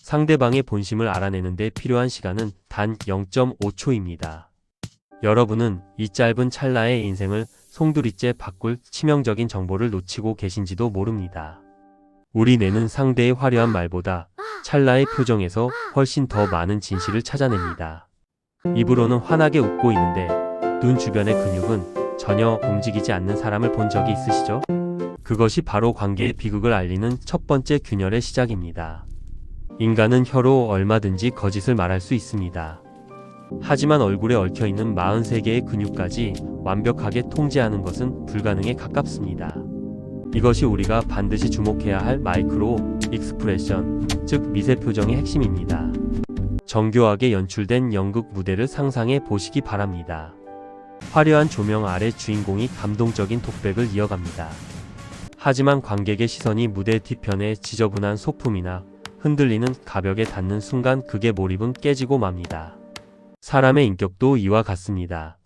상대방의 본심을 알아내는데 필요한 시간은 단 0.5초입니다. 여러분은 이 짧은 찰나의 인생을 송두리째 바꿀 치명적인 정보를 놓치고 계신지도 모릅니다. 우리 뇌는 상대의 화려한 말보다 찰나의 표정에서 훨씬 더 많은 진실을 찾아냅니다. 입으로는 환하게 웃고 있는데 눈 주변의 근육은 전혀 움직이지 않는 사람을 본 적이 있으시죠? 그것이 바로 관계의 비극을 알리는 첫 번째 균열의 시작입니다. 인간은 혀로 얼마든지 거짓을 말할 수 있습니다. 하지만 얼굴에 얽혀있는 43개의 근육까지 완벽하게 통제하는 것은 불가능에 가깝습니다. 이것이 우리가 반드시 주목해야 할 마이크로 익스프레션, 즉 미세 표정의 핵심입니다. 정교하게 연출된 연극 무대를 상상해 보시기 바랍니다. 화려한 조명 아래 주인공이 감동적인 독백을 이어갑니다. 하지만 관객의 시선이 무대 뒤편의 지저분한 소품이나 흔들리는 가벽에 닿는 순간 극의 몰입은 깨지고 맙니다. 사람의 인격도 이와 같습니다.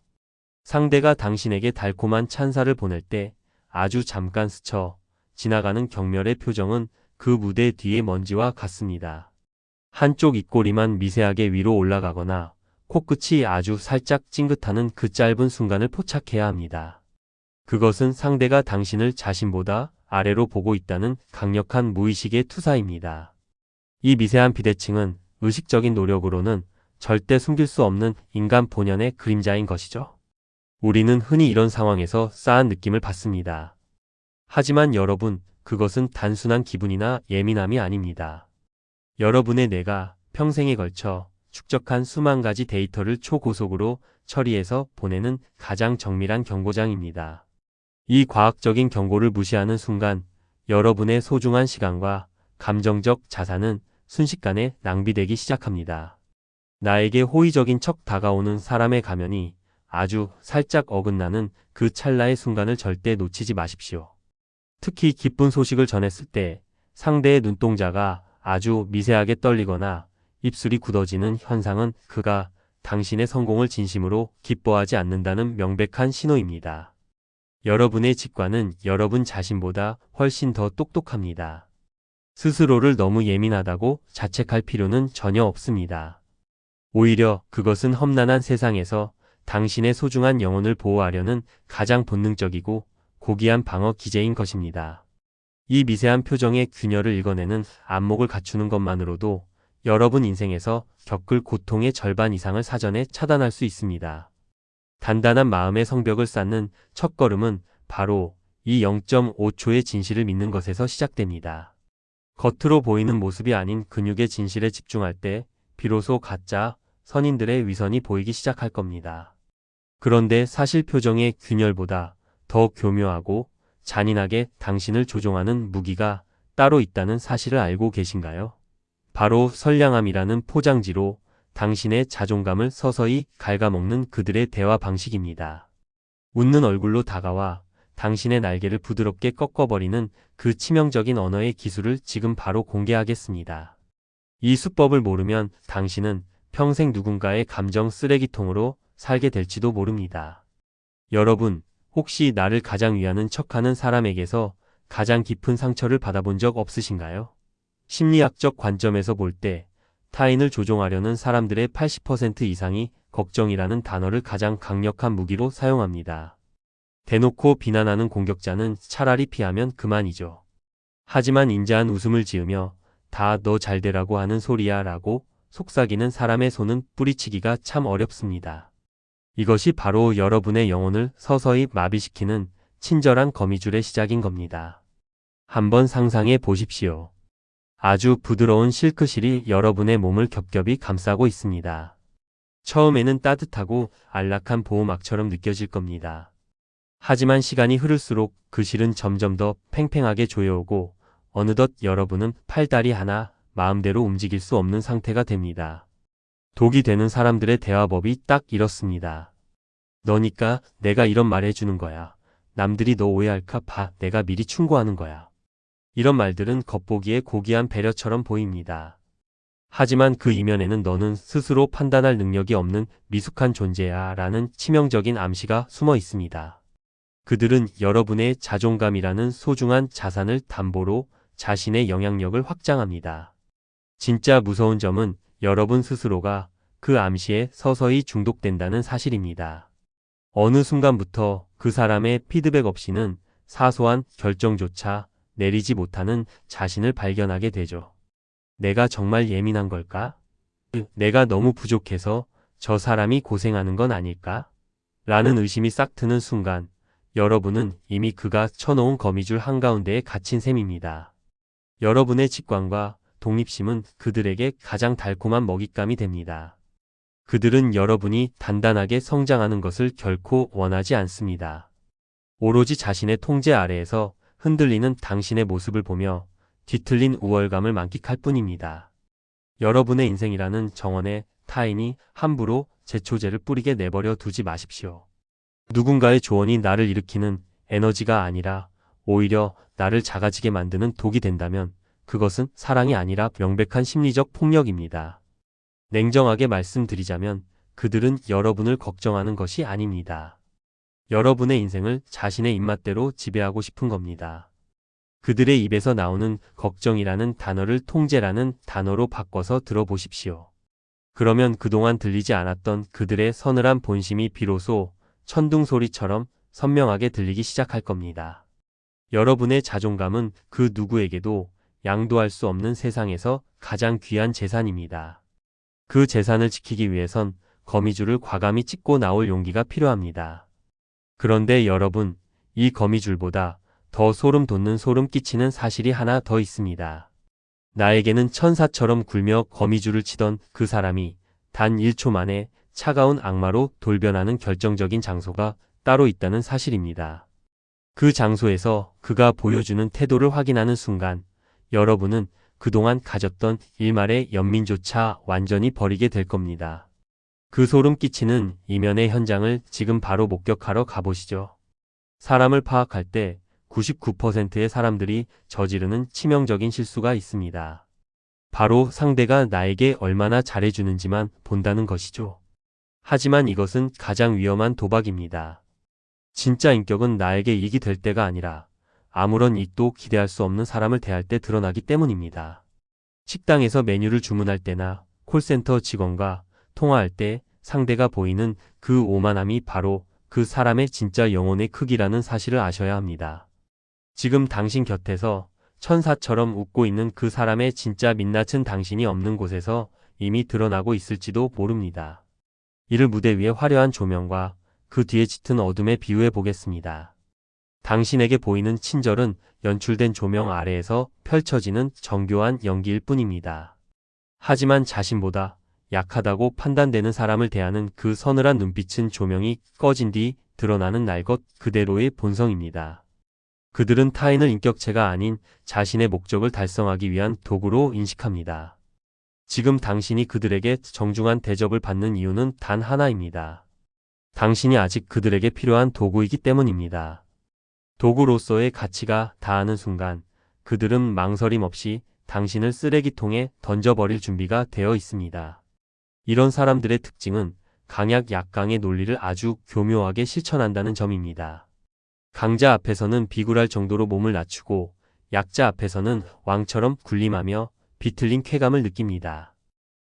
상대가 당신에게 달콤한 찬사를 보낼 때 아주 잠깐 스쳐 지나가는 경멸의 표정은 그 무대 뒤의 먼지와 같습니다. 한쪽 입꼬리만 미세하게 위로 올라가거나 코끝이 아주 살짝 찡긋하는 그 짧은 순간을 포착해야 합니다. 그것은 상대가 당신을 자신보다 아래로 보고 있다는 강력한 무의식의 투사입니다. 이 미세한 비대칭은 의식적인 노력으로는 절대 숨길 수 없는 인간 본연의 그림자인 것이죠. 우리는 흔히 이런 상황에서 싸한 느낌을 받습니다. 하지만 여러분, 그것은 단순한 기분이나 예민함이 아닙니다. 여러분의 뇌가 평생에 걸쳐 축적한 수만 가지 데이터를 초고속으로 처리해서 보내는 가장 정밀한 경고장입니다. 이 과학적인 경고를 무시하는 순간 여러분의 소중한 시간과 감정적 자산은 순식간에 낭비되기 시작합니다. 나에게 호의적인 척 다가오는 사람의 가면이 아주 살짝 어긋나는 그 찰나의 순간을 절대 놓치지 마십시오. 특히 기쁜 소식을 전했을 때 상대의 눈동자가 아주 미세하게 떨리거나 입술이 굳어지는 현상은 그가 당신의 성공을 진심으로 기뻐하지 않는다는 명백한 신호입니다. 여러분의 직관은 여러분 자신보다 훨씬 더 똑똑합니다. 스스로를 너무 예민하다고 자책할 필요는 전혀 없습니다. 오히려 그것은 험난한 세상에서 당신의 소중한 영혼을 보호하려는 가장 본능적이고 고귀한 방어 기제인 것입니다. 이 미세한 표정의 균열을 읽어내는 안목을 갖추는 것만으로도 여러분 인생에서 겪을 고통의 절반 이상을 사전에 차단할 수 있습니다. 단단한 마음의 성벽을 쌓는 첫걸음은 바로 이 0.5초의 진실을 믿는 것에서 시작됩니다. 겉으로 보이는 모습이 아닌 근육의 진실에 집중할 때 비로소 가짜 선인들의 위선이 보이기 시작할 겁니다. 그런데 사실 표정의 균열보다 더 교묘하고 잔인하게 당신을 조종하는 무기가 따로 있다는 사실을 알고 계신가요? 바로 선량함이라는 포장지로 당신의 자존감을 서서히 갉아먹는 그들의 대화 방식입니다. 웃는 얼굴로 다가와 당신의 날개를 부드럽게 꺾어버리는 그 치명적인 언어의 기술을 지금 바로 공개하겠습니다. 이 수법을 모르면 당신은 평생 누군가의 감정 쓰레기통으로 살게 될지도 모릅니다. 여러분, 혹시 나를 가장 위하는 척하는 사람에게서 가장 깊은 상처를 받아본 적 없으신가요? 심리학적 관점에서 볼 때 타인을 조종하려는 사람들의 80% 이상이 걱정이라는 단어를 가장 강력한 무기로 사용합니다. 대놓고 비난하는 공격자는 차라리 피하면 그만이죠. 하지만 인자한 웃음을 지으며 다 너 잘되라고 하는 소리야 라고 속삭이는 사람의 손은 뿌리치기가 참 어렵습니다. 이것이 바로 여러분의 영혼을 서서히 마비시키는 친절한 거미줄의 시작인 겁니다. 한번 상상해 보십시오. 아주 부드러운 실크실이 여러분의 몸을 겹겹이 감싸고 있습니다. 처음에는 따뜻하고 안락한 보호막처럼 느껴질 겁니다. 하지만 시간이 흐를수록 그 실은 점점 더 팽팽하게 조여오고 어느덧 여러분은 팔다리 하나 마음대로 움직일 수 없는 상태가 됩니다. 독이 되는 사람들의 대화법이 딱 이렇습니다. 너니까 내가 이런 말 해주는 거야. 남들이 너 오해할까 봐 내가 미리 충고하는 거야. 이런 말들은 겉보기에 고귀한 배려처럼 보입니다. 하지만 그 이면에는 너는 스스로 판단할 능력이 없는 미숙한 존재야 라는 치명적인 암시가 숨어 있습니다. 그들은 여러분의 자존감이라는 소중한 자산을 담보로 자신의 영향력을 확장합니다. 진짜 무서운 점은 여러분 스스로가 그 암시에 서서히 중독된다는 사실입니다. 어느 순간부터 그 사람의 피드백 없이는 사소한 결정조차 내리지 못하는 자신을 발견하게 되죠. 내가 정말 예민한 걸까? 내가 너무 부족해서 저 사람이 고생하는 건 아닐까? 라는 의심이 싹 트는 순간 여러분은 이미 그가 쳐놓은 거미줄 한가운데에 갇힌 셈입니다. 여러분의 직관과 독립심은 그들에게 가장 달콤한 먹잇감이 됩니다. 그들은 여러분이 단단하게 성장하는 것을 결코 원하지 않습니다. 오로지 자신의 통제 아래에서 흔들리는 당신의 모습을 보며 뒤틀린 우월감을 만끽할 뿐입니다. 여러분의 인생이라는 정원에 타인이 함부로 제초제를 뿌리게 내버려 두지 마십시오. 누군가의 조언이 나를 일으키는 에너지가 아니라 오히려 나를 작아지게 만드는 독이 된다면 그것은 사랑이 아니라 명백한 심리적 폭력입니다. 냉정하게 말씀드리자면 그들은 여러분을 걱정하는 것이 아닙니다. 여러분의 인생을 자신의 입맛대로 지배하고 싶은 겁니다. 그들의 입에서 나오는 걱정이라는 단어를 통제라는 단어로 바꿔서 들어보십시오. 그러면 그동안 들리지 않았던 그들의 서늘한 본심이 비로소 천둥 소리처럼 선명하게 들리기 시작할 겁니다. 여러분의 자존감은 그 누구에게도 양도할 수 없는 세상에서 가장 귀한 재산입니다. 그 재산을 지키기 위해선 거미줄을 과감히 찢고 나올 용기가 필요합니다. 그런데 여러분, 이 거미줄보다 더 소름 돋는 소름 끼치는 사실이 하나 더 있습니다. 나에게는 천사처럼 굴며 거미줄을 치던 그 사람이 단 1초 만에 차가운 악마로 돌변하는 결정적인 장소가 따로 있다는 사실입니다. 그 장소에서 그가 보여주는 태도를 확인하는 순간 여러분은 그동안 가졌던 일말의 연민조차 완전히 버리게 될 겁니다. 그 소름 끼치는 이면의 현장을 지금 바로 목격하러 가보시죠. 사람을 파악할 때 99%의 사람들이 저지르는 치명적인 실수가 있습니다. 바로 상대가 나에게 얼마나 잘해주는지만 본다는 것이죠. 하지만 이것은 가장 위험한 도박입니다. 진짜 인격은 나에게 이익이 될 때가 아니라 아무런 이익도 기대할 수 없는 사람을 대할 때 드러나기 때문입니다. 식당에서 메뉴를 주문할 때나 콜센터 직원과 통화할 때 상대가 보이는 그 오만함이 바로 그 사람의 진짜 영혼의 크기라는 사실을 아셔야 합니다. 지금 당신 곁에서 천사처럼 웃고 있는 그 사람의 진짜 민낯은 당신이 없는 곳에서 이미 드러나고 있을지도 모릅니다. 이를 무대 위의 화려한 조명과 그 뒤에 짙은 어둠에 비유해 보겠습니다. 당신에게 보이는 친절은 연출된 조명 아래에서 펼쳐지는 정교한 연기일 뿐입니다. 하지만 자신보다 약하다고 판단되는 사람을 대하는 그 서늘한 눈빛은 조명이 꺼진 뒤 드러나는 날 것 그대로의 본성입니다. 그들은 타인을 인격체가 아닌 자신의 목적을 달성하기 위한 도구로 인식합니다. 지금 당신이 그들에게 정중한 대접을 받는 이유는 단 하나입니다. 당신이 아직 그들에게 필요한 도구이기 때문입니다. 도구로서의 가치가 다하는 순간 그들은 망설임 없이 당신을 쓰레기통에 던져버릴 준비가 되어 있습니다. 이런 사람들의 특징은 강약 약강의 논리를 아주 교묘하게 실천한다는 점입니다. 강자 앞에서는 비굴할 정도로 몸을 낮추고 약자 앞에서는 왕처럼 군림하며 비틀린 쾌감을 느낍니다.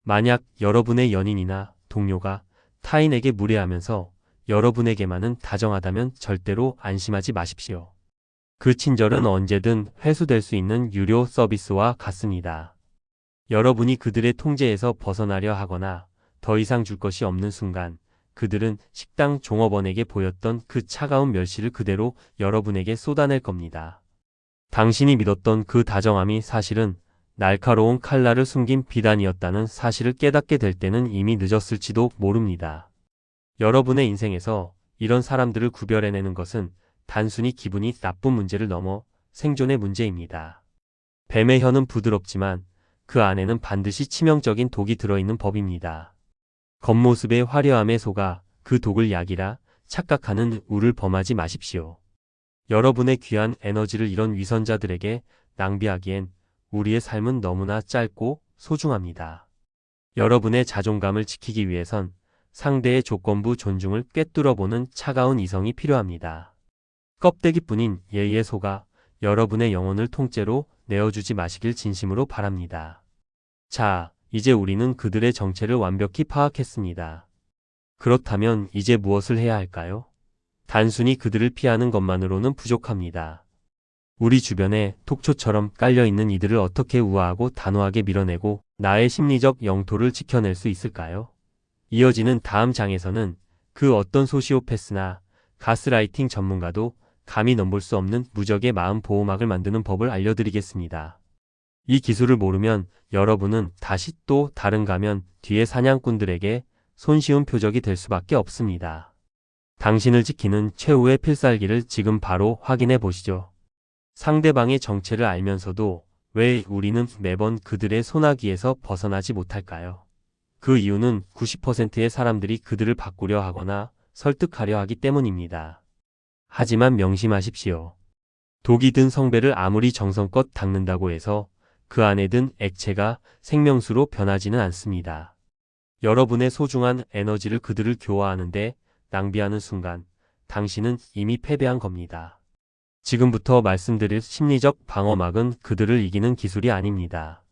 만약 여러분의 연인이나 동료가 타인에게 무례하면서 여러분에게만은 다정하다면 절대로 안심하지 마십시오. 그 친절은 언제든 회수될 수 있는 유료 서비스와 같습니다. 여러분이 그들의 통제에서 벗어나려 하거나 더 이상 줄 것이 없는 순간 그들은 식당 종업원에게 보였던 그 차가운 멸시를 그대로 여러분에게 쏟아낼 겁니다. 당신이 믿었던 그 다정함이 사실은 날카로운 칼날을 숨긴 비단이었다는 사실을 깨닫게 될 때는 이미 늦었을지도 모릅니다. 여러분의 인생에서 이런 사람들을 구별해내는 것은 단순히 기분이 나쁜 문제를 넘어 생존의 문제입니다. 뱀의 혀는 부드럽지만 그 안에는 반드시 치명적인 독이 들어있는 법입니다. 겉모습의 화려함에 속아 그 독을 약이라 착각하는 우를 범하지 마십시오. 여러분의 귀한 에너지를 이런 위선자들에게 낭비하기엔 우리의 삶은 너무나 짧고 소중합니다. 여러분의 자존감을 지키기 위해선 상대의 조건부 존중을 꿰뚫어보는 차가운 이성이 필요합니다. 껍데기뿐인 예의에 속아 여러분의 영혼을 통째로 내어주지 마시길 진심으로 바랍니다. 자, 이제 우리는 그들의 정체를 완벽히 파악했습니다. 그렇다면 이제 무엇을 해야 할까요? 단순히 그들을 피하는 것만으로는 부족합니다. 우리 주변에 톡초처럼 깔려있는 이들을 어떻게 우아하고 단호하게 밀어내고 나의 심리적 영토를 지켜낼 수 있을까요? 이어지는 다음 장에서는 그 어떤 소시오패스나 가스라이팅 전문가도 감히 넘볼 수 없는 무적의 마음 보호막을 만드는 법을 알려드리겠습니다. 이 기술을 모르면 여러분은 다시 또 다른 가면 뒤의 사냥꾼들에게 손쉬운 표적이 될 수밖에 없습니다. 당신을 지키는 최후의 필살기를 지금 바로 확인해 보시죠. 상대방의 정체를 알면서도 왜 우리는 매번 그들의 소나기에서 벗어나지 못할까요? 그 이유는 90%의 사람들이 그들을 바꾸려 하거나 설득하려 하기 때문입니다. 하지만 명심하십시오. 독이 든 성배를 아무리 정성껏 닦는다고 해서 그 안에 든 액체가 생명수로 변하지는 않습니다. 여러분의 소중한 에너지를 그들을 교화하는데 낭비하는 순간 당신은 이미 패배한 겁니다. 지금부터 말씀드릴 심리적 방어막은 그들을 이기는 기술이 아닙니다.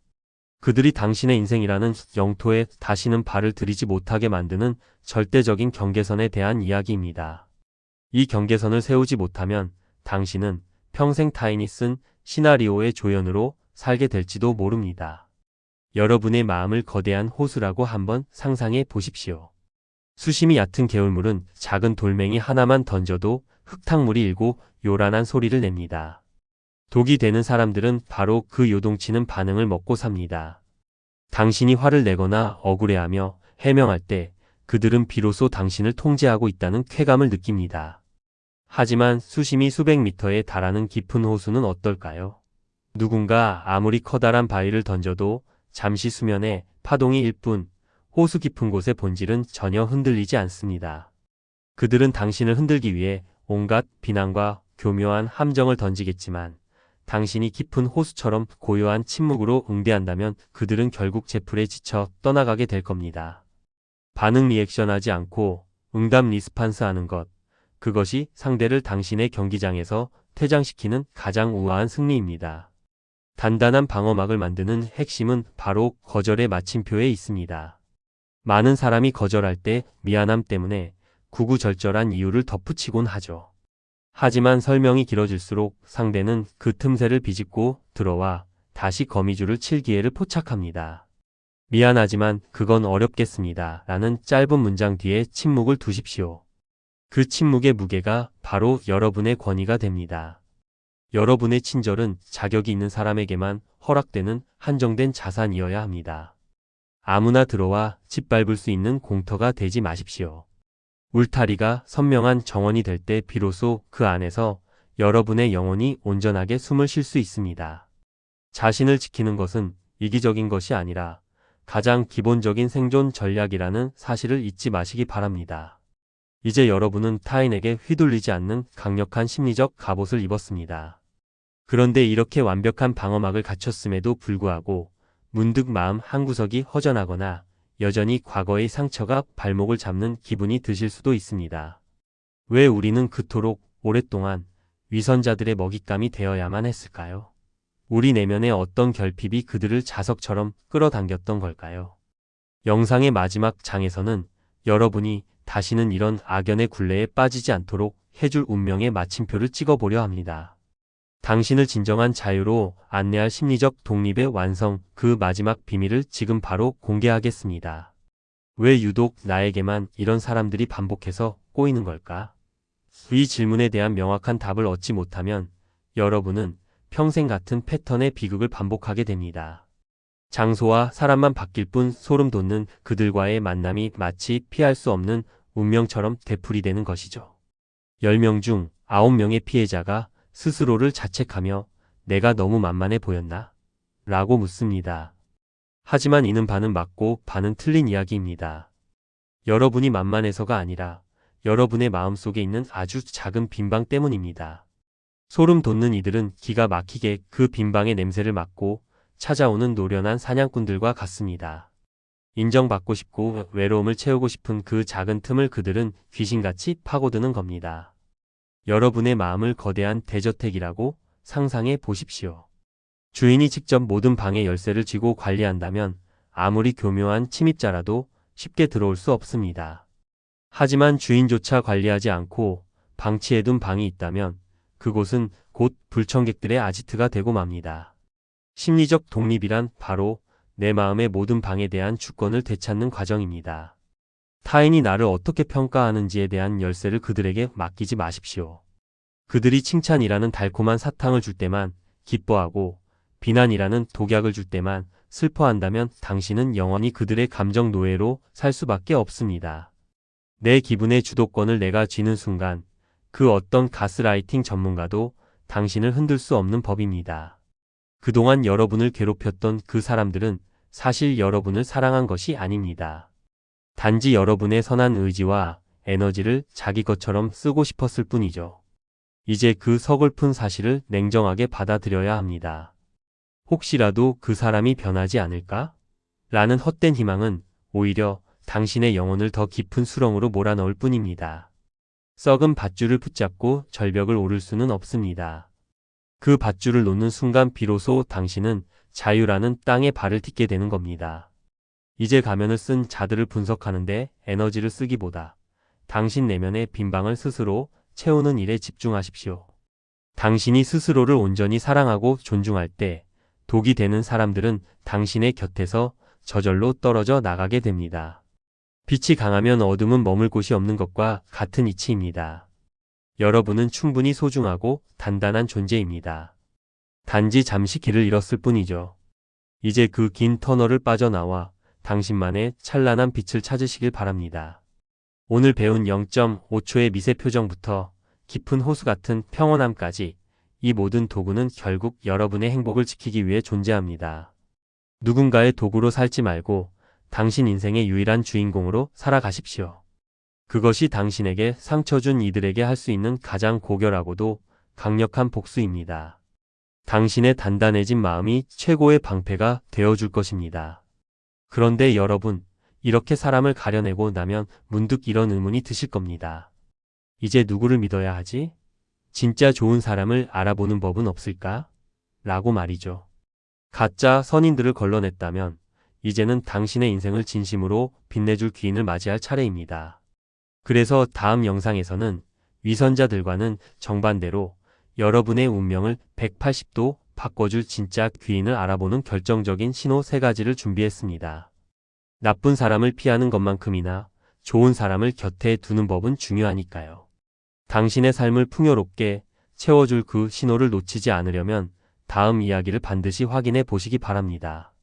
그들이 당신의 인생이라는 영토에 다시는 발을 들이지 못하게 만드는 절대적인 경계선에 대한 이야기입니다. 이 경계선을 세우지 못하면 당신은 평생 타인이 쓴 시나리오의 조연으로 살게 될지도 모릅니다. 여러분의 마음을 거대한 호수라고 한번 상상해 보십시오. 수심이 얕은 개울물은 작은 돌멩이 하나만 던져도 흙탕물이 일고 요란한 소리를 냅니다. 독이 되는 사람들은 바로 그 요동치는 반응을 먹고 삽니다. 당신이 화를 내거나 억울해하며 해명할 때 그들은 비로소 당신을 통제하고 있다는 쾌감을 느낍니다. 하지만 수심이 수백 미터에 달하는 깊은 호수는 어떨까요? 누군가 아무리 커다란 바위를 던져도 잠시 수면에 파동이 일 뿐 호수 깊은 곳의 본질은 전혀 흔들리지 않습니다. 그들은 당신을 흔들기 위해 온갖 비난과 교묘한 함정을 던지겠지만 당신이 깊은 호수처럼 고요한 침묵으로 응대한다면 그들은 결국 제풀에 지쳐 떠나가게 될 겁니다. 반응 리액션하지 않고 응답 리스판스 하는 것, 그것이 상대를 당신의 경기장에서 퇴장시키는 가장 우아한 승리입니다. 단단한 방어막을 만드는 핵심은 바로 거절의 마침표에 있습니다. 많은 사람이 거절할 때 미안함 때문에 구구절절한 이유를 덧붙이곤 하죠. 하지만 설명이 길어질수록 상대는 그 틈새를 비집고 들어와 다시 거미줄을 칠 기회를 포착합니다. 미안하지만 그건 어렵겠습니다. 라는 짧은 문장 뒤에 침묵을 두십시오. 그 침묵의 무게가 바로 여러분의 권위가 됩니다. 여러분의 친절은 자격이 있는 사람에게만 허락되는 한정된 자산이어야 합니다. 아무나 들어와 짓밟을 수 있는 공터가 되지 마십시오. 울타리가 선명한 정원이 될 때 비로소 그 안에서 여러분의 영혼이 온전하게 숨을 쉴 수 있습니다. 자신을 지키는 것은 이기적인 것이 아니라 가장 기본적인 생존 전략이라는 사실을 잊지 마시기 바랍니다. 이제 여러분은 타인에게 휘둘리지 않는 강력한 심리적 갑옷을 입었습니다. 그런데 이렇게 완벽한 방어막을 갖췄음에도 불구하고 문득 마음 한구석이 허전하거나 여전히 과거의 상처가 발목을 잡는 기분이 드실 수도 있습니다. 왜 우리는 그토록 오랫동안 위선자들의 먹잇감이 되어야만 했을까요? 우리 내면의 어떤 결핍이 그들을 자석처럼 끌어당겼던 걸까요? 영상의 마지막 장에서는 여러분이 다시는 이런 악연의 굴레에 빠지지 않도록 해줄 운명의 마침표를 찍어보려 합니다. 당신을 진정한 자유로 안내할 심리적 독립의 완성, 그 마지막 비밀을 지금 바로 공개하겠습니다. 왜 유독 나에게만 이런 사람들이 반복해서 꼬이는 걸까? 이 질문에 대한 명확한 답을 얻지 못하면 여러분은 평생 같은 패턴의 비극을 반복하게 됩니다. 장소와 사람만 바뀔 뿐 소름 돋는 그들과의 만남이 마치 피할 수 없는 운명처럼 되풀이되는 것이죠. 10명 중 9명의 피해자가 스스로를 자책하며 내가 너무 만만해 보였나? 라고 묻습니다. 하지만 이는 반은 맞고 반은 틀린 이야기입니다. 여러분이 만만해서가 아니라 여러분의 마음속에 있는 아주 작은 빈방 때문입니다. 소름 돋는 이들은 기가 막히게 그 빈방의 냄새를 맡고 찾아오는 노련한 사냥꾼들과 같습니다. 인정받고 싶고 외로움을 채우고 싶은 그 작은 틈을 그들은 귀신같이 파고드는 겁니다. 여러분의 마음을 거대한 대저택이라고 상상해 보십시오. 주인이 직접 모든 방의 열쇠를 쥐고 관리한다면 아무리 교묘한 침입자라도 쉽게 들어올 수 없습니다. 하지만 주인조차 관리하지 않고 방치해둔 방이 있다면 그곳은 곧 불청객들의 아지트가 되고 맙니다. 심리적 독립이란 바로 내 마음의 모든 방에 대한 주권을 되찾는 과정입니다. 타인이 나를 어떻게 평가하는지에 대한 열쇠를 그들에게 맡기지 마십시오. 그들이 칭찬이라는 달콤한 사탕을 줄 때만 기뻐하고 비난이라는 독약을 줄 때만 슬퍼한다면 당신은 영원히 그들의 감정 노예로 살 수밖에 없습니다. 내 기분의 주도권을 내가 쥐는 순간 그 어떤 가스라이팅 전문가도 당신을 흔들 수 없는 법입니다. 그동안 여러분을 괴롭혔던 그 사람들은 사실 여러분을 사랑한 것이 아닙니다. 단지 여러분의 선한 의지와 에너지를 자기 것처럼 쓰고 싶었을 뿐이죠. 이제 그 서글픈 사실을 냉정하게 받아들여야 합니다. 혹시라도 그 사람이 변하지 않을까? 라는 헛된 희망은 오히려 당신의 영혼을 더 깊은 수렁으로 몰아넣을 뿐입니다. 썩은 밧줄을 붙잡고 절벽을 오를 수는 없습니다. 그 밧줄을 놓는 순간 비로소 당신은 자유라는 땅에 발을 딛게 되는 겁니다. 이제 가면을 쓴 자들을 분석하는데 에너지를 쓰기보다 당신 내면의 빈방을 스스로 채우는 일에 집중하십시오. 당신이 스스로를 온전히 사랑하고 존중할 때 독이 되는 사람들은 당신의 곁에서 저절로 떨어져 나가게 됩니다. 빛이 강하면 어둠은 머물 곳이 없는 것과 같은 이치입니다. 여러분은 충분히 소중하고 단단한 존재입니다. 단지 잠시 길을 잃었을 뿐이죠. 이제 그 긴 터널을 빠져나와 당신만의 찬란한 빛을 찾으시길 바랍니다. 오늘 배운 0.5초의 미세 표정부터 깊은 호수 같은 평온함까지 이 모든 도구는 결국 여러분의 행복을 지키기 위해 존재합니다. 누군가의 도구로 살지 말고 당신 인생의 유일한 주인공으로 살아가십시오. 그것이 당신에게 상처 준 이들에게 할 수 있는 가장 고결하고도 강력한 복수입니다. 당신의 단단해진 마음이 최고의 방패가 되어줄 것입니다. 그런데 여러분, 이렇게 사람을 가려내고 나면 문득 이런 의문이 드실 겁니다. 이제 누구를 믿어야 하지? 진짜 좋은 사람을 알아보는 법은 없을까? 라고 말이죠. 가짜 선인들을 걸러냈다면 이제는 당신의 인생을 진심으로 빛내줄 귀인을 맞이할 차례입니다. 그래서 다음 영상에서는 위선자들과는 정반대로 여러분의 운명을 180도 바꿔줄 진짜 귀인을 알아보는 결정적인 신호 3가지를 준비했습니다. 나쁜 사람을 피하는 것만큼이나 좋은 사람을 곁에 두는 법은 중요하니까요. 당신의 삶을 풍요롭게 채워줄 그 신호를 놓치지 않으려면 다음 이야기를 반드시 확인해 보시기 바랍니다.